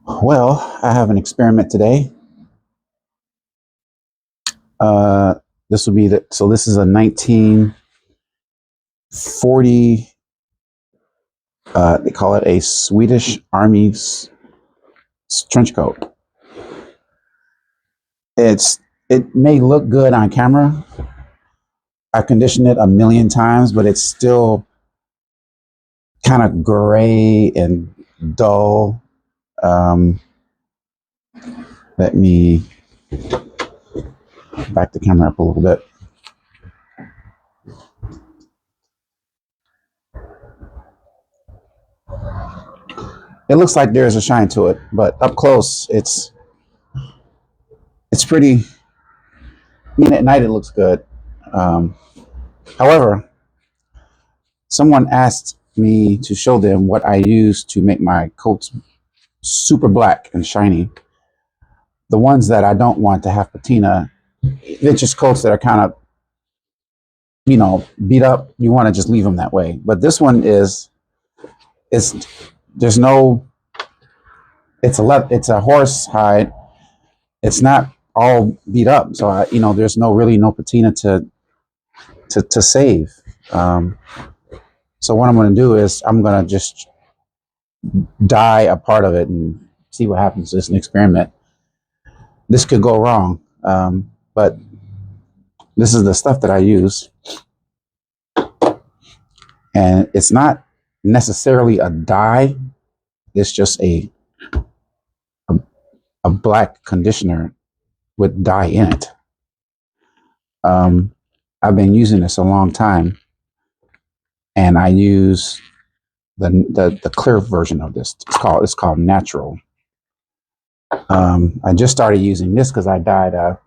Well, I have an experiment today. Uh, this will be so this is a 1940, they call it a Swedish Army trench coat. It may look good on camera. I've conditioned it a million times, but it's still kind of gray and dull. Um, Let me back the camera up a little bit. It looks like there's a shine to it, but up close, it's pretty. I mean, at night it looks good. Um, However, someone asked me to show them what I use to make my coats super black and shiny. The ones that I don't want to have patina, they're just coats that are kind of, beat up. You want to just leave them that way. But this one is there's no, it's a horse hide. It's not all beat up. So there's no patina to save. Um, so what I'm going to do is I'm going to just dye a part of it and see what happens. It's an experiment. This could go wrong, but this is the stuff that I use, and it's not necessarily a dye. It's just a, a black conditioner with dye in it. I've been using this a long time, and I use the clear version of this. It's called Natural. I just started using this because I dyed a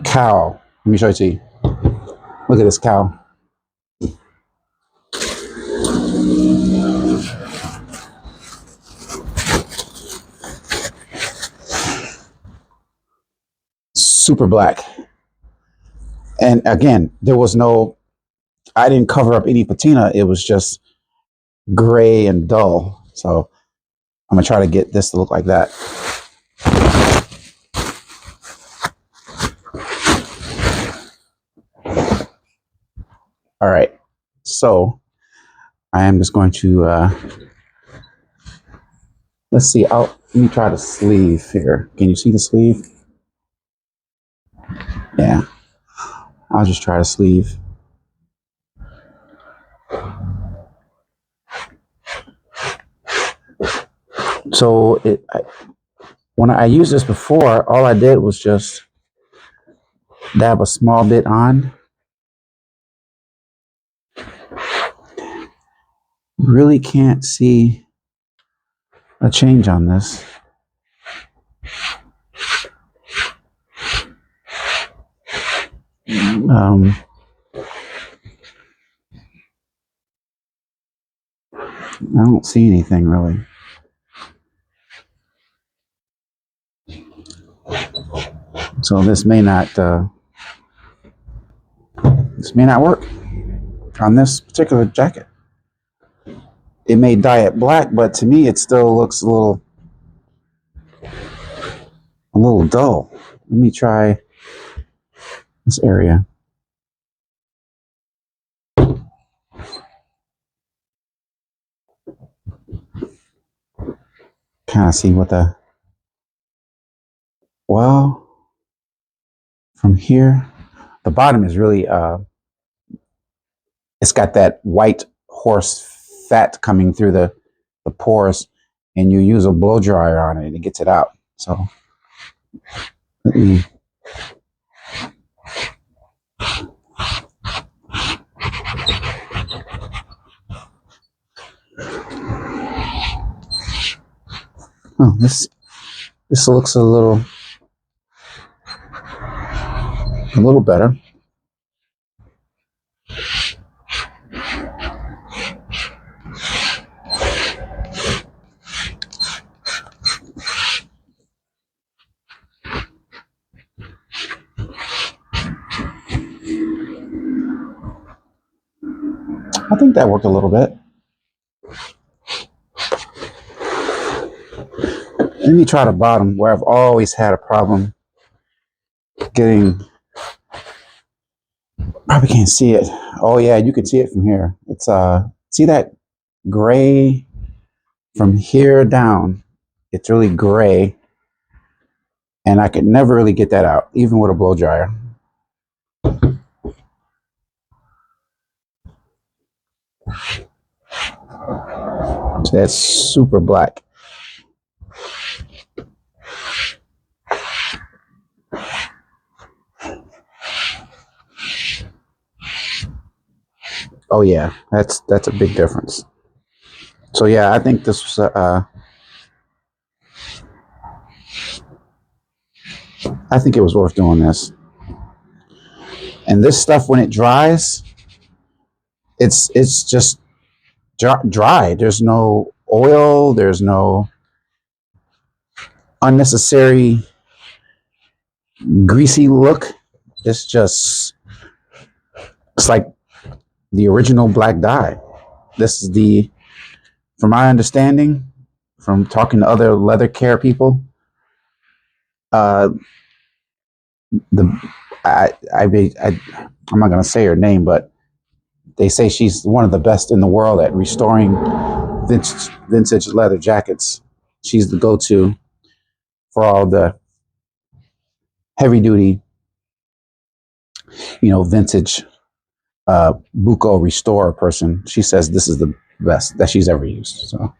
cow. Let me show it to you. Look at this cow. Super black. And again, I didn't cover up any patina. It was just gray and dull. So I'm going to try to get this to look like that. All right. So I am just going to, let's see. Let me try the sleeve here. Can you see the sleeve? Yeah. I'll just try the sleeve. So when I used this before, all I did was just dab a small bit on. Really can't see a change on this. I don't see anything really. So this may not work on this particular jacket. It may dye it black, but to me it still looks a little dull. Let me try this area. Kind of see from here, the bottom is really, it's got that white horse fat coming through the pores, and you use a blow dryer on it and it gets it out. So let me, oh, this looks a little better. I think that worked a little bit. Let me try the bottom where I've always had a problem getting. Probably can't see it. Oh yeah, you can see it from here. It's see that gray from here down. It's really gray, and I could never really get that out, even with a blow dryer. So that's super black. Oh yeah, that's a big difference. So yeah, I think this was I think it was worth doing this. And this stuff, when it dries, it's just dry. There's no oil. There's no unnecessary greasy look. It's just it's like the original black dye. This is the, from my understanding, from talking to other leather care people, uh, the I'm not gonna say her name, but they say she's one of the best in the world at restoring vintage leather jackets. She's the go-to for all the heavy duty, vintage buco restore person. She says this is the best that she's ever used. So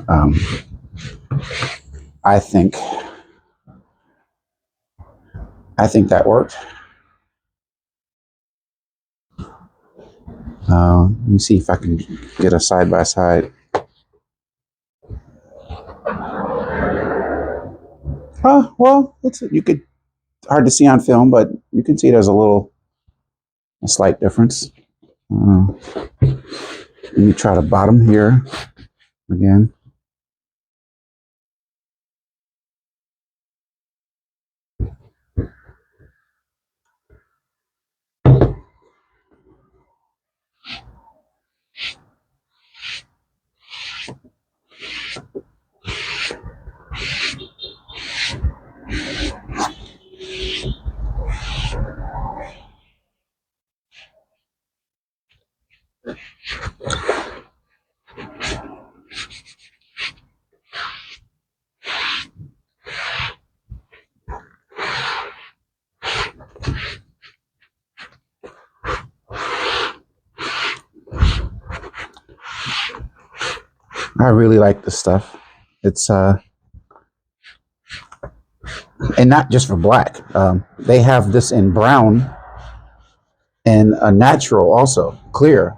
um, I think that worked. Let me see if I can get a side by side. Oh well, you could hard to see on film, but you can see there's a slight difference. Let me try the bottom here again. I really like this stuff. It's and not just for black. They have this in brown and a natural also clear.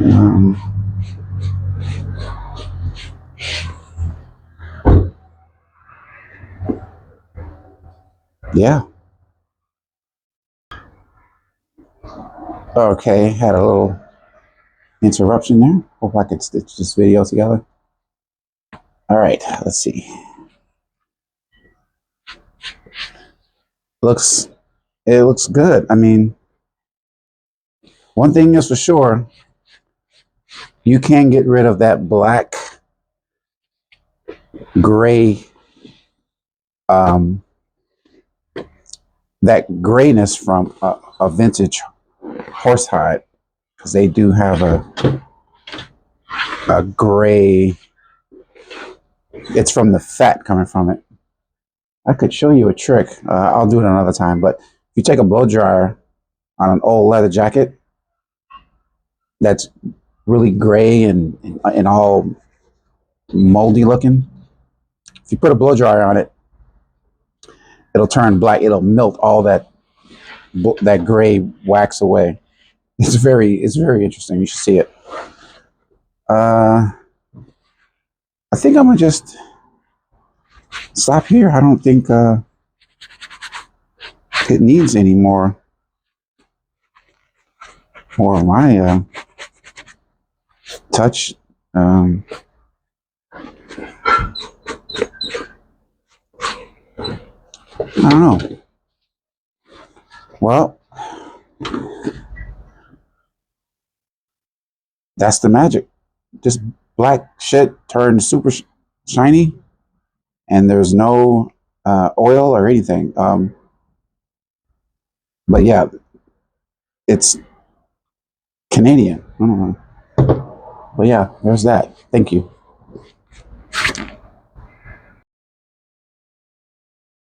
Um, yeah. Okay, had a little interruption there. Hope I could stitch this video together. All right, let's see. Looks it looks good. I mean, one thing is for sure, you can get rid of that black, gray, that grayness from a vintage horsehide, because they do have a gray. It's from the fat coming from it. I could show you a trick. I'll do it another time. But if you take a blow dryer on an old leather jacket that's really gray and all moldy looking, if you put a blow dryer on it, it'll turn black. It'll melt all that gray wax away. It's very interesting. You should see it. I think I'm gonna just stop here. I don't think it needs any more of my touch. I don't know. Well, That's the magic. Just black shit turned super shiny, and there's no oil or anything. But yeah, it's Canadian. I don't know. But yeah, there's that. Thank you.